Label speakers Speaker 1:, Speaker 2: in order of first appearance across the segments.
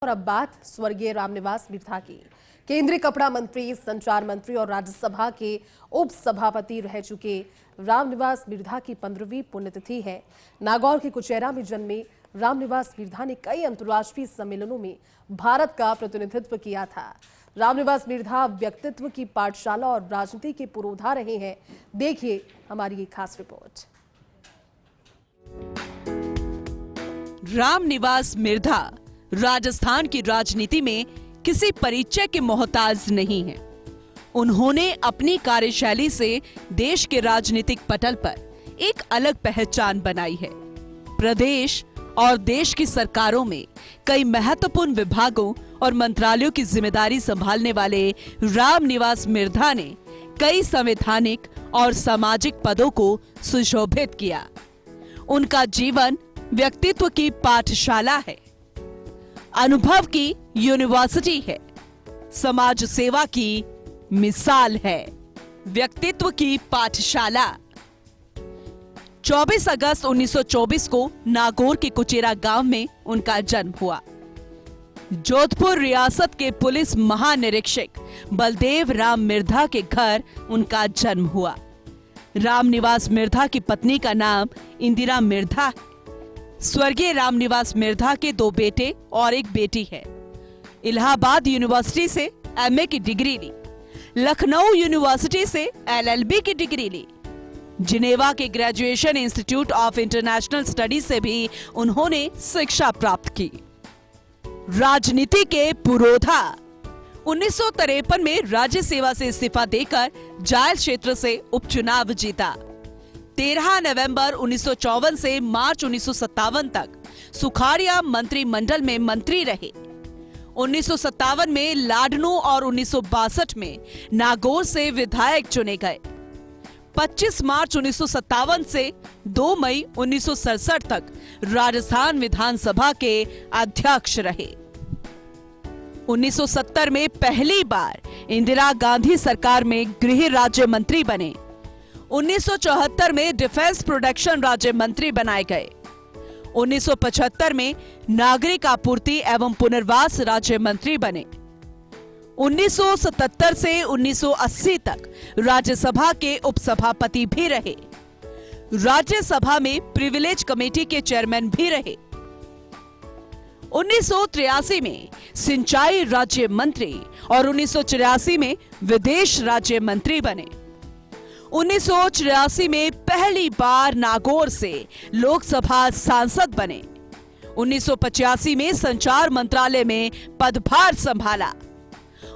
Speaker 1: और अब बात स्वर्गीय रामनिवास मिर्धा की। केंद्रीय कपड़ा मंत्री, संचार मंत्री और राज्यसभा के उप सभापति रह चुके रामनिवास मिर्धा की 15वीं पुण्यतिथि है। नागौर के कुचेरा में जन्मे रामनिवास मिर्धा ने कई अंतर्राष्ट्रीय सम्मेलनों में भारत का प्रतिनिधित्व किया था। रामनिवास मिर्धा व्यक्तित्व की पाठशाला और राजनीति के पुरोधा रहे हैं। देखिए हमारी ये खास रिपोर्ट।
Speaker 2: रामनिवास मिर्धा राजस्थान की राजनीति में किसी परिचय के मोहताज नहीं है। उन्होंने अपनी कार्यशैली से देश के राजनीतिक पटल पर एक अलग पहचान बनाई है। प्रदेश और देश की सरकारों में कई महत्वपूर्ण विभागों और मंत्रालयों की जिम्मेदारी संभालने वाले रामनिवास मिर्धा ने कई संवैधानिक और सामाजिक पदों को सुशोभित किया। उनका जीवन व्यक्तित्व की पाठशाला है, अनुभव की यूनिवर्सिटी है, समाज सेवा की मिसाल है। व्यक्तित्व की पाठशाला। 24 अगस्त 1924 को नागौर के कुचेरा गांव में उनका जन्म हुआ। जोधपुर रियासत के पुलिस महानिरीक्षक बलदेव राम मिर्धा के घर उनका जन्म हुआ। रामनिवास मिर्धा की पत्नी का नाम इंदिरा मिर्धा है। स्वर्गीय रामनिवास मिर्धा के 2 बेटे और एक बेटी है। इलाहाबाद यूनिवर्सिटी से एमए की डिग्री ली, लखनऊ यूनिवर्सिटी से एलएलबी की डिग्री ली। जिनेवा के graduation institute of international studies से भी उन्होंने शिक्षा प्राप्त की। राजनीति के पुरोधा। 1953 में राज्य सेवा से इस्तीफा देकर जायल क्षेत्र से उपचुनाव जीता। 13 नवंबर 1954 से मार्च 1957 तक सुखाड़िया मंत्रिमंडल में मंत्री रहे। 1957 में लाडनू और 1962 में नागौर से विधायक चुने गए। 25 मार्च 1957 से 2 मई 1967 तक राजस्थान विधानसभा के अध्यक्ष रहे। 1970 में पहली बार इंदिरा गांधी सरकार में गृह राज्य मंत्री बने। 1974 में डिफेंस प्रोडक्शन राज्य मंत्री बनाए गए। 1975 में नागरिक आपूर्ति एवं पुनर्वास राज्य मंत्री बने। 1977 से 1980 तक राज्यसभा के उपसभापति भी रहे। राज्यसभा में प्रिविलेज कमेटी के चेयरमैन भी रहे। 1983 में सिंचाई राज्य मंत्री और 1984 में विदेश राज्य मंत्री बने। 1984 में पहली बार नागौर से लोकसभा सांसद बने। 1985 में संचार मंत्रालय में पदभार संभाला।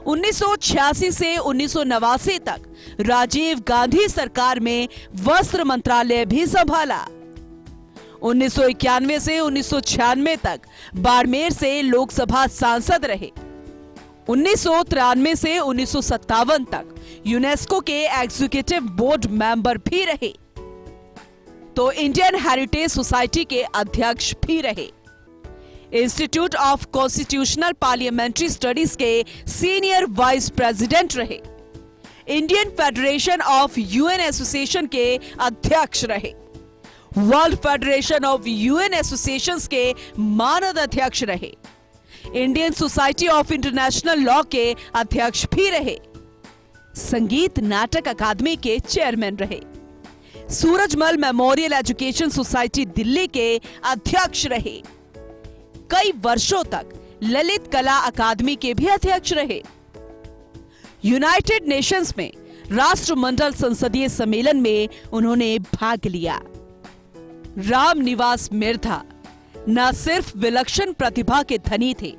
Speaker 2: 1986 से 1989 तक राजीव गांधी सरकार में वस्त्र मंत्रालय भी संभाला। 1991 से 1996 तक बाड़मेर से लोकसभा सांसद रहे। 1993 से 1957 तक यूनेस्को के एग्जीक्यूटिव बोर्ड मेंबर भी रहे, तो इंडियन हेरिटेज सोसाइटी के अध्यक्ष भी रहे। Institute of constitutional parliamentary studies के सीनियर वाइस प्रेसिडेंट रहे। Indian federation of UN association के अध्यक्ष रहे। World federation of UN associations के मानद अध्यक्ष रहे। Indian society of international law के अध्यक्ष भी रहे। संगीत नाटक अकादमी के चेयरमैन रहे। Surajmal memorial education society Delhi के अध्यक्ष रहे। कई वर्षों तक ललित कला अकादमी के भी अध्यक्ष रहे। यूनाइटेड नेशंस में राष्ट्रमंडल संसदीय सम्मेलन में उन्होंने भाग लिया। रामनिवास मिर्धा न सिर्फ विलक्षण प्रतिभा के धनी थे,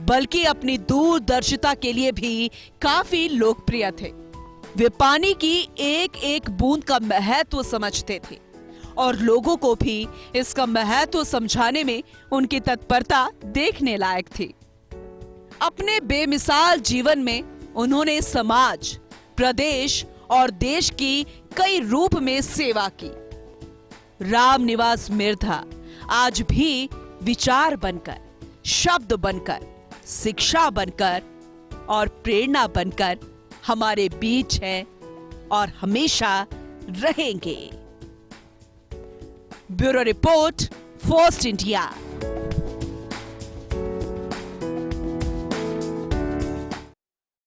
Speaker 2: बल्कि अपनी दूरदर्शिता के लिए भी काफी लोकप्रिय थे। वे पानी की एक एक बूंद का महत्व समझते थे और लोगों को भी इसका महत्व समझाने में उनकी तत्परता देखने लायक थी। अपने बेमिसाल जीवन में उन्होंने समाज, प्रदेश और देश की कई रूप में सेवा की। रामनिवास मिर्धा आज भी विचार बनकर, शब्द बनकर, शिक्षा बनकर और प्रेरणा बनकर हमारे बीच हैं और हमेशा रहेंगे। Bureau report, first India.